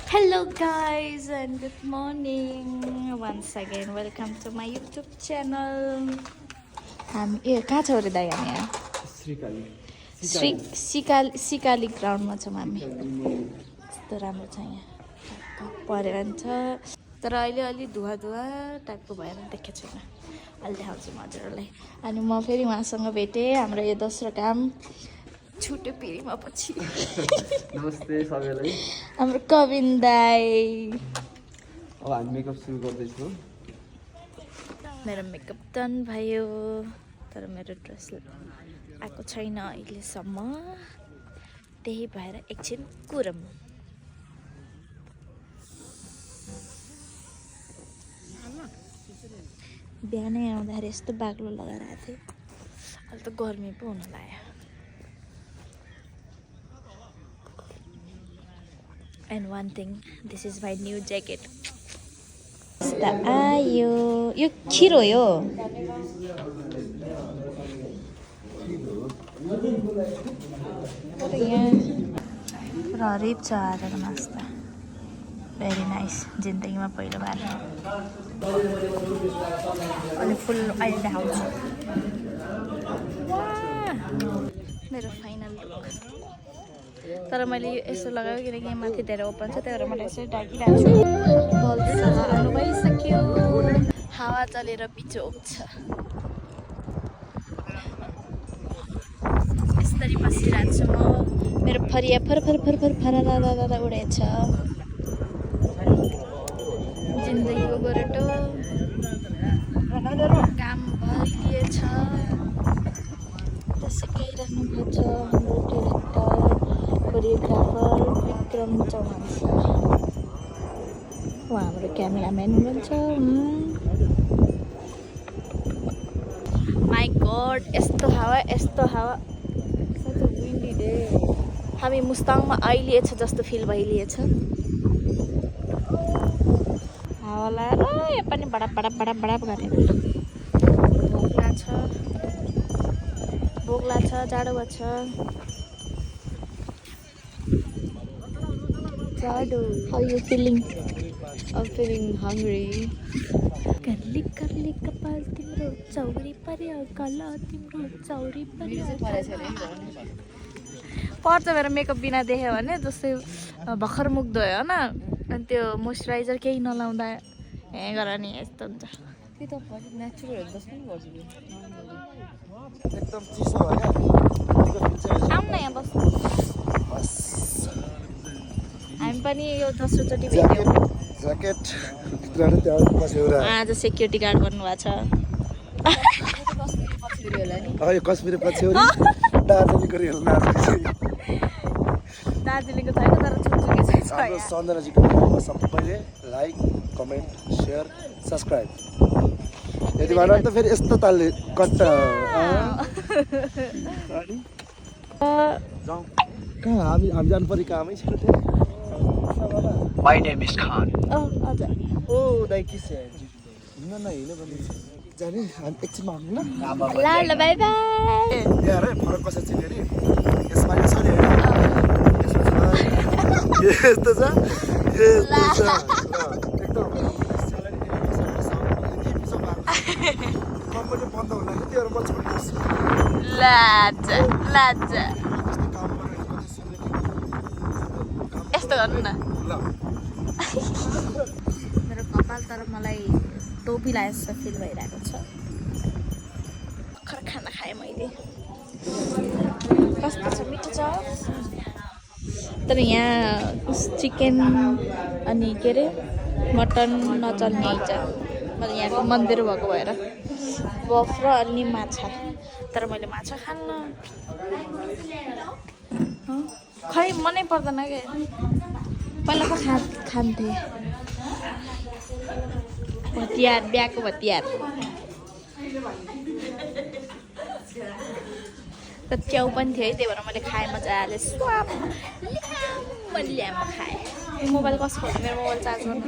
Hello guys and good morning once again. Welcome to my YouTube channel. कहाँ छ रे दाइ हामी यहाँ? सिकाली ग्राउन्डमा छौँ हामी. यस्तो राम्रो छ यहाँ. परेर छ तर अहिले अलि धुवा टाइपको भएर देखेको छैन. अहिले देखाउँछु म हजुरहरूलाई. अनि म फेरि उहाँसँग भेटेँ. हाम्रो यो दोस्रो काम छुट्यो फेरि म पछि. नमस्ते सबैलाई. हाम्रो कविन दाइ. अब हामी मेकअप सुरु गर्दैछौँ. मेरो मेकअप डन भयो तर मेरो ड्रेस आएको छैन अहिलेसम्म. त्यही भएर एकछिन कुरम. बिहानै आउँदाखेरि यस्तो बाक्लो लगाएर आएको थिएँ. अहिले त गर्मी पो हुन लाग्यो. And one thing, this is my new jacket. आयो यो खिरो यो. हरिप छ आजको नास्ता. Very nice. जिन्दगीमा पहिलो बार. अनि फुल अहिले देखाउँछु. मेरो फाइनल लुक. तर मैले यसो लगायो किनकि माथि धेरै ओपन छ त्यही भएर मैले यसरी ढाकिरहेको छु. बल्ब हाल्नु भइसक्यो. हावा चलेर बिचोक छ. यसरी बसिरहेको छु म. मेरो फरिया फरफर उडेछ. जिन्दगीको गोरेटो काम भइलिएछ. त्यसै गइरहनु भएको छ हाम्रो director choreographer Vikram Chauhan sir. उहाँ हाम्रो क्यामेराम्यान हुनुहुन्छ. माई गड यस्तो हावा विन्डी डे. हामी मुस्ताङमा आइलिएछ जस्तो फिल भइलिएछ. हावा लाएर यो पनि बडा गरेर भोक लाग्छ जाडो भएको छ. How you feeling? I'm feeling hungry. Curly कपाल तिम्रो चौरी पर्यो कला तिम्रो चौरी पर्यो. पर्छ मेरो मेकअप बिना देख्यो भने जस्तै भर्खर मुख धोयो होइन. अनि त्यो मोइस्चराइजर केही नलाउँदा हे गर नि यस्तो हुन्छ. त्यो त नेचुरल हो जस्तो नि गर्छ. एकदम चिसो भयो. आउन यहाँ बस्नु. हामी पनि यो दोस्रोचोटि भेट्यौँ. ज्याकेट आज सेक्युरिटी गार्ड बन्नुभएको छ. यो कश्मीर पछ्यौरी दार्जिलिङको रेल दार्जिलिङको छैन तर छुट्टुकै छ. हाम्रो सन्दनाजीको भिडियोमा सबैले लाइक कमेन्ट सेयर सब्सक्राइब यदि भन त फेरि यस्तो तालले कट्ट कहाँ हामी जानु पर्यो कामै छ. My name is Khan. हजुर. ओ दाइ के छ हिँड्न नहिँड्नु भने जाने हामी एकछिनमा आउनु ल. ल बाई बाई. यहाँ रे फरक कसरी छ नि यसमा यो छ नि यस्तो छ एकदम कम्पनी बन्द हुन लाग्यो त्यो म छोड्छु. लाज यस्तो गर्नु न. मेरो कपाल तर मलाई टोपी लाए जस्तो फिल भइरहेको छ. भर्खर खाना खाएँ मैले. कस्तो छ मिठो छ. तर यहाँ चिकन अनि के अरे मटन नचल्ने छ. मैले यहाँको मन्दिर भएको भएर बफ र अनि माछा. तर मैले माछा खान्न. खै मनै पर्दैन क्या. पहिला त खान्थेँ. भतियार बिहाको भतियार. त च्याउ पनि थियो है त्यही भएर मैले खाएँ मजाले. मैले ल्यामा खाएँ. मोबाइल कसको हो? मेरो मोबाइल चार्ज गर्नु.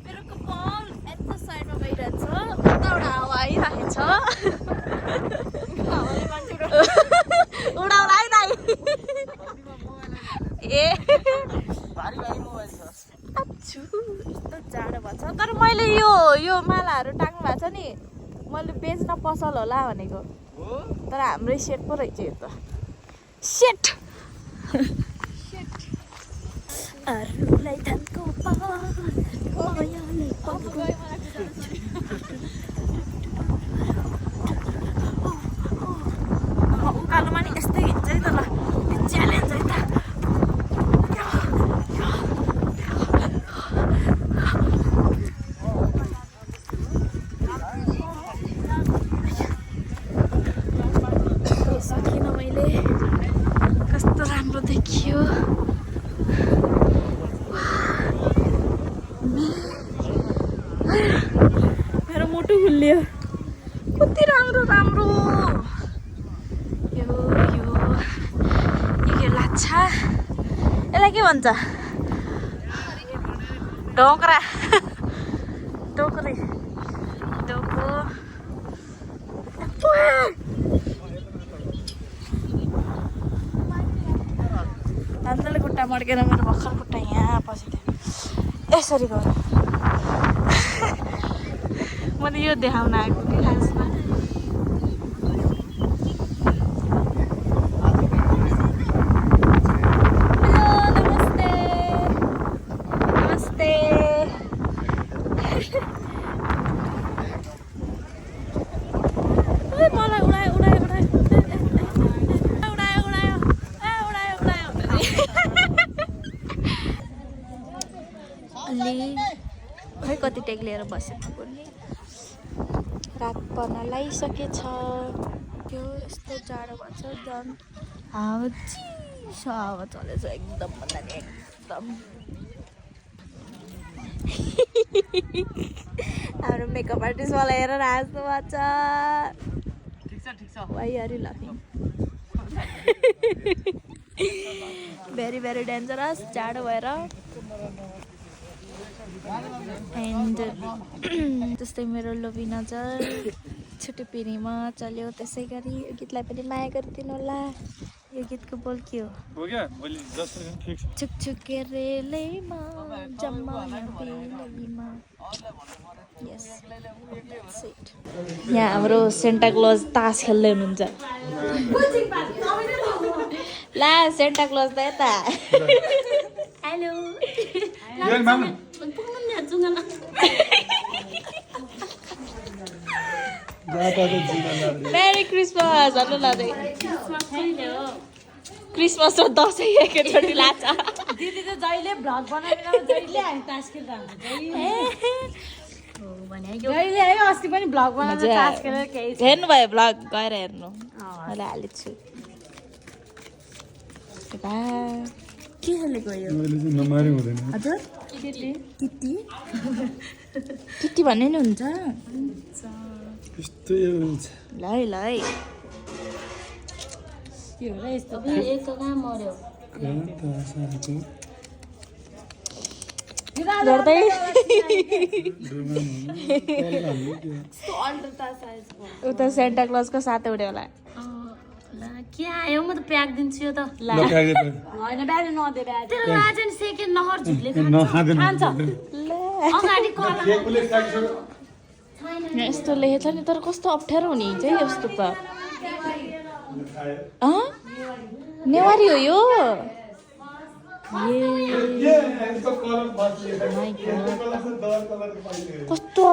मेरो कपाल यता साइडमा गइरहेछ. उताबाट हावा आइरहेको छ. हावाले मान्छे मैले बेच्न पसल होला भनेको तर हाम्रै सेट पो रहेछ यो त सेट अरूलाई धनको उकालोमा नि यस्तै हिँड्छ है त ल च्यालेन्ज है त सकिनँ मैले कस्तो राम्रो देखियो मेरो मुटु खुल्लियो कति राम्रो राम्रो यो के लाछा यसलाई के भन्छ ढोक्रा ढोक्रे ढोको हातले खुट्टा मड्केर मेरो भर्खर खुट्टा यहाँ पसिदियो यसरी गर मैले यो देखाउन आएको कि खासमा खै कति टेक लिएर बसेको पनि रात पर्न लागिसकेछ त्यो यस्तो जाडो भएको छ झन् हावा चिसो हावा चलेछ एकदम भन्दा नि एकदम हाम्रो मेकअप आर्टिस्ट मलाई हेरेर हाँस्नु भएको छ वाइ आर यु लाफिङ भेरी भेरी डेन्जरस जाडो भएर एन्ड जस्तै मेरो लोभी नजर छुट्टी पिँढीमा चल्यो त्यसै गरी यो गीतलाई पनि माया गरिदिनु होला यो गीतको बोल के हो छुकछुके रेलैमा जम्माया बेलैमा यस यहाँ हाम्रो सेन्टा क्लज तास खेल्दै हुनुहुन्छ ला सेन्टा क्लज त यता हेलो मेरी क्रिसमस भन्नु न क्रिसमस र दसैँ एकैचोटि लाग्छ दिदी त जहिले भ्लग बनाएर जहिले हामी तास खेल्दा जहिले है अस्ति पनि भ्लग बनाएर तास खेलेर केही हेर्नु भयो भ्लग गएर हेर्नु मैले हालेको छु के खेलेको यो हजुर किटी भन्ने नि हुन्छ ल ल गर्दै उता सेन्टा क्लजको साथै उड्यो होला के आयो म त प्याक दिन्छु यो त होइन ब्याज नदे ब्याज तेरो लाजन सेकेन्ड नहर झुटले खान्छ अगाडि यस्तो लेखेछ नि तर कस्तो अप्ठ्यारो हुने चाहिँ यस्तो त नेवारी हो यो कस्तो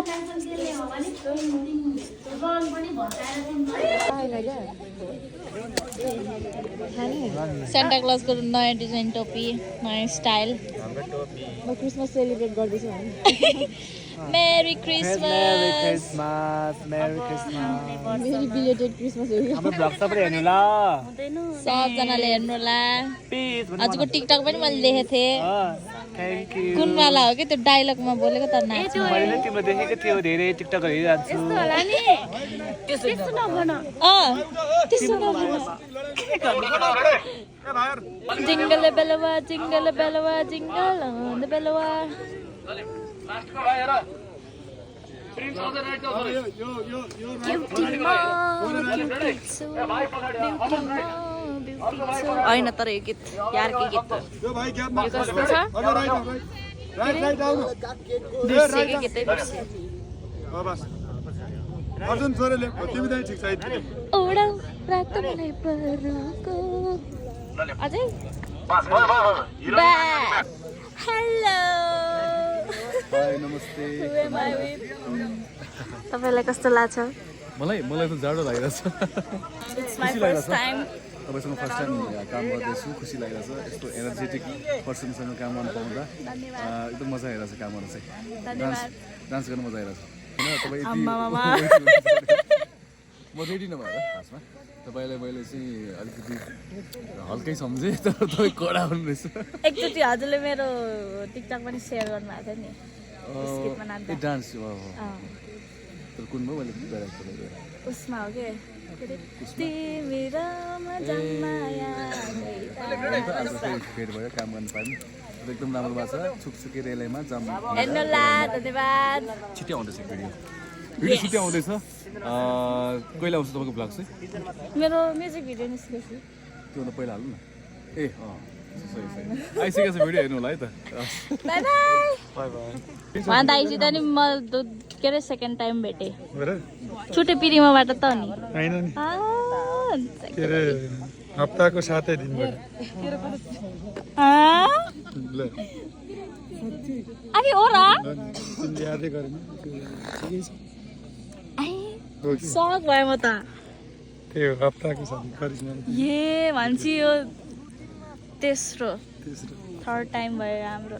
सेन्टा क्लजको नयाँ डिजाइन टोपी नयाँ स्टाइल म क्रिसमस सेलिब्रेट गर्दैछु भने merry Christmas merry belated Christmas हो यो हाम्रो भ्लग सबै हेर्नु ल सबजनाले हेर्नु होला आजको टिकटक पनि मैले देखेको थिएँ थ्याङ्क यू कुनवाला हो कि त्यो डायलगमा बोलेको त नाच मैले तिम्रो देखेको थियो धेरै टिकटकहरू हेरिरहन्छु त्यसो नभन jingle Belwa jingle Belwa jingle Belwa होइन तर यो गीत यारकै गीत यो कस्तो छ बिर्सेकै गीतै बिर्से अर्जुन छोराले तिमी चाहिँ ठिक छ ओडाउ रात मलाई परको अझै हेलो हाय नमस्ते तपाईलाई कस्तो लाग्छ मलाई त जाडो लागिरहेछ इट्स माई फर्स्ट टाइम तपाईसँग फर्स्ट टाइम काम गर्दैछु खुसी लागिरहेछ यस्तो एनर्जेटिक पर्सनसँग काम गर्न पाउँदा एकदम मजा आइरहेछ काम गर्न चाहिँ डान्स गर्न मजा आइरहेछ होइन तपाईँ म रेडी नभएर खासमा तपाईँलाई मैले चाहिँ अलिकति हल्कै सम्झेँ तर तपाईँ कडा हुनुहुँदैछ एकचोटि हजुरले मेरो टिकटक पनि सेयर गर्नुभएको थियो नि डान्स तर कुन भयो मैले गराएको उसमा हो के तिमी रमाया भेट भयो काम गर्न पायौँ एकदम राम्रो भएको छ छुकछुके रेलैमा जाम हेर्नुला धन्यवाद छिट्टै आउँदैछ भिडियो छिट्टै आउँदैछ कहिले आउँछ तपाईँको ब्लग चाहिँ मेरो म्युजिक भिडियो निस्केपछि त्योभन्दा पहिला हाल्नु न ए सही आइसकेको छ भिडियो हेर्नु होला है त बाई बाई उहाँ दाइसित नि म के अरे सेकेन्ड टाइम भेटेँ छुट्टै पिरिमाबाट त नि होइन नि के अरे हप्ताको 7 दिन भयो अरे हो र तिमीले यादै गरेन सक भयो म त त्यो हप्ताको 7 करिस्मा ए भन्छ यो तेस्रो थर्ड टाइम भयो हाम्रो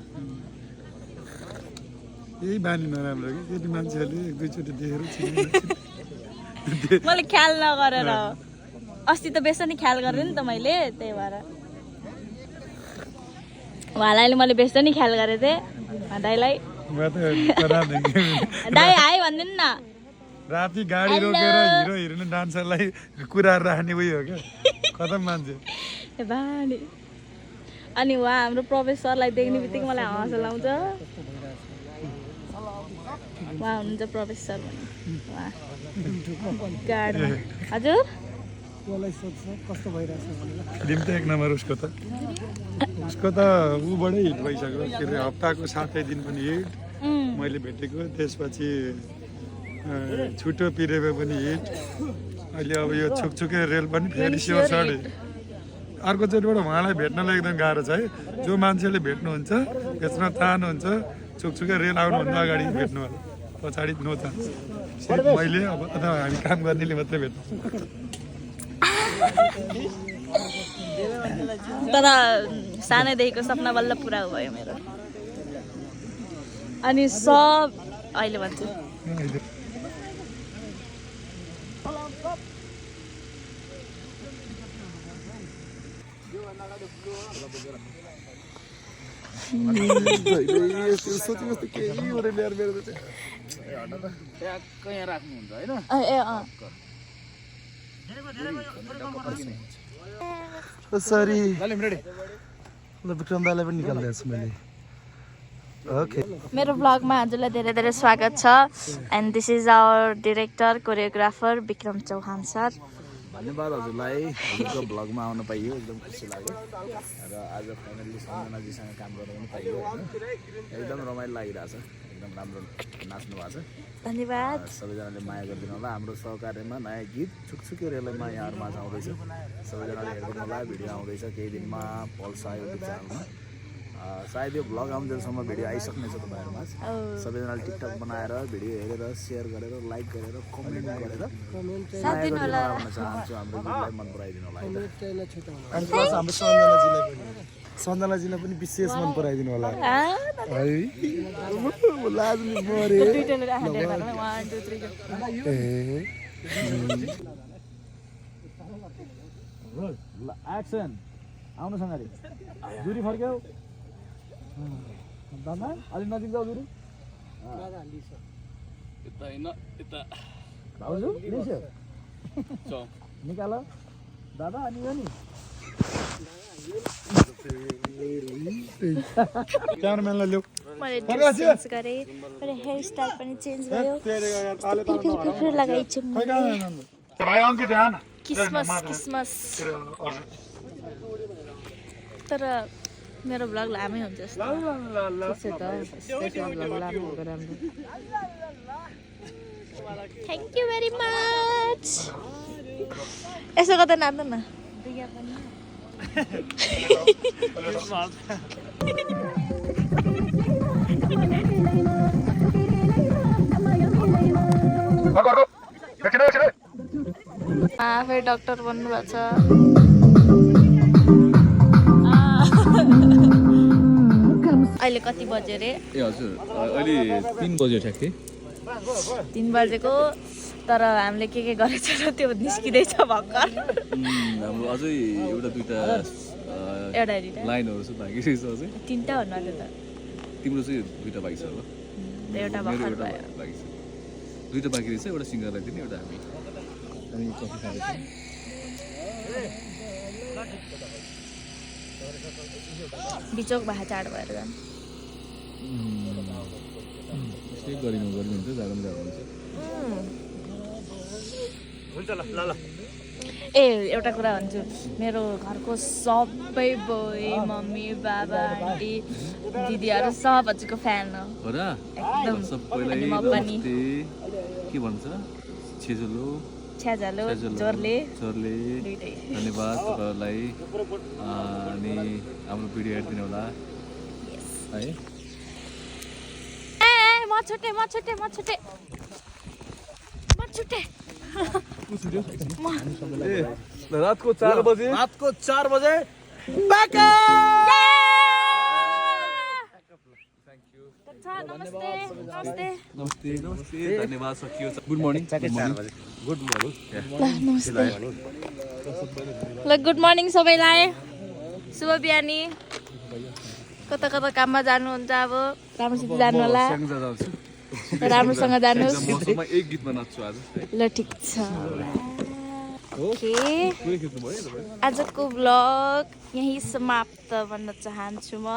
यही बानी नराम्रो कि केटी मान्छेहरूले एक दुईचोटि देखेर मैले ख्याल नगरेर अस्ति त बेसनी ख्याल गरेँ नि त मैले त्यही भएर उहाँलाई मैले बेसनी ख्याल गरेको थिएँ दाइलाई दाइ हाई भनिदिनु न राति गाडी रोकेर हिरो हिरोइन डान्सरलाई कुराहरू राख्ने उयो हो क्या खतम मान्छे बानी अनि उहाँ हाम्रो प्रोफेसरलाई देख्ने बित्तिकै मलाई हाँसो लाउँछ उहाँ हुनुहुन्छ प्रोफेसर उहाँ गाडमा हजुर कस्तो भइरहेछ फिल्म त एक नम्बर उसको त ऊबाटै हिट भइसक्यो के अरे हप्ताको 7 दिन पनि हिट मैले भेटेको त्यसपछि छुटो पिरेमा पनि हिट अहिले अब यो छुकछुके रेल पनि फेरि स्योर छाडे अर्कोचोटिबाट उहाँलाई भेट्नलाई एकदम गाह्रो छ है जो मान्छेले भेट्नुहुन्छ भेट्न चाहनुहुन्छ छुकछुके रेल आउनुभन्दा अगाडि भेट्नु होला पछाडि नो चान्स मैले अब अथवा हामी काम गर्नेले मात्रै भेट्नु तर सानैदेखिको सपना बल्ल पुरा भयो मेरो अनि सब अहिले भन्छु सरी विक्रम दालाई पनि निकाल्दैछु मैले ओके मेरो ब्लगमा हजुरलाई धेरै धेरै स्वागत छ and this is our director choreographer Vikram Chauhan sir धन्यवाद हजुरलाई हजुरको भ्लगमा आउन पाइयो एकदम खुसी लाग्यो र आज फाइनल्ली सम्झनाजीसँग काम गर्न पनि पाइयो होइन एकदम रमाइलो लागिरहेछ एकदम राम्रो नाच्नु भएको छ धन्यवाद सबैजनाले माया गरिदिनु होला हाम्रो सहकार्यमा नयाँ गीत छुकछुके रेलमा यहाँहरूमाझ आउँदैछ सबैजनाले हेरिदिनु होला भिडियो आउँदैछ केही दिनमा पल्स आयो युट्युब च्यानलमा सायद यो भ्लग आउँदैसम्म भिडियो आइसक्नेछ तपाईँहरूमा सबैजनाले टिकटक बनाएर भिडियो हेरेर सेयर गरेर लाइक गरेर कमेन्ट गरेर माया गरिदिनु होला भन्न चाहन्छु हाम्रो गीतलाई मन पराइदिनु होला है अनि प्लस हाम्रो सन्दनाजीलाई पनि विशेष मन पराइदिनु होला है लाजले मरे एक्सन आउनुहोस् अगाडि दुरी फर्क्यौ दादा अलि नजिक जाऊ दुरी भाउजू निकाल दादा अनि यो नि क्यामेराम्यानलाई ल्याऊ मैले ड्रेस चेन्ज गरेँ मेरो हेयर स्टाइल पनि चेन्ज भयो फिर लगाइछु क्रिसमस तर मेरो भ्लग लामै हुन्छ थ्याङ्क यू भेरी मच। यसो गर्दा नाच्नु न। आफै डक्टर बन्नुभएको छ। अहिले कति बज्यो रे? ए हजुर अहिले 3 बज्यो ठ्याक्कै। 3 बजेको तर हामीले के गरेछ र त्यो निस्किँदैछ भर्खर। हाम्रो अझै एउटा दुईटा लाइनहरू चाहिँ बाँकी रहेछ अझै। 3टा हो न त? तिम्रो चाहिँ 2टा बाँकी छ होला। एउटा भर्खर भयो। बाँकी छ 2टा बाँकी रहेछ। एउटा सिङ्गरलाई दिने एउटा हामी कफी खाँदैछौँ। बिचोक भए चाड भएर जानु। यस्तै गरिनु हुन्छ जाडोमा जाडो हुन्छ। ए एउटा कुरा भन्छु, मेरो घरको सबै बोय मम्मी बाबा आन्टी दिदीहरू सब हजुरको फ्यान हो। हो र? एकदम। सबैलाई म पनि। नमस्ते। के भन्छ? छेजुलो छ्याजालो जोरले दुईटै धन्यवाद तपाईँहरूलाई। अनि हाम्रो भिडियो हेरिदिनु होला है। म छुटे रातको 4 बजे नमस्ते धन्यवाद। सकियो। Good morning. ल गुड मर्निङ सबैलाई। शुभ बिहानी। कता कता काममा जानुहुन्छ अब राम्रोसित जानु होला। राम्रोसँग जानुहोस्। मसँग एक गीतमा नाच्छु आज। ल ठिक छ। ओके आजको ब्लग यही समाप्त भन्न चाहन्छु म।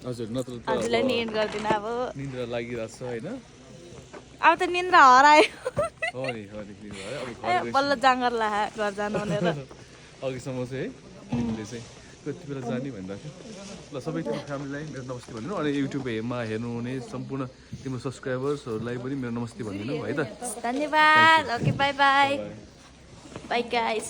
हजुर नत्र त हजुरलाई नि एन्ड गर्दिनँ अब। निन्द्रा लागिरहेछ हैन? अब त निन्द्रा हरायो। हो नि अब बल्ल जाँगर ला घर जानु भनेर। अघिसम्म चाहिँ है हामीले चाहिँ कति बेला जाने भनिरहेको थियो। ल सबै तिम्रो फ्यामिलीलाई मेरो नमस्ते भनिदिनु। अनि युट्युबमा हेर्नुहुने सम्पूर्ण तिम्रो सब्सक्राइबर्सहरूलाई पनि मेरो नमस्ते भनिदिनु है त। धन्यवाद। Okay by by. By guys.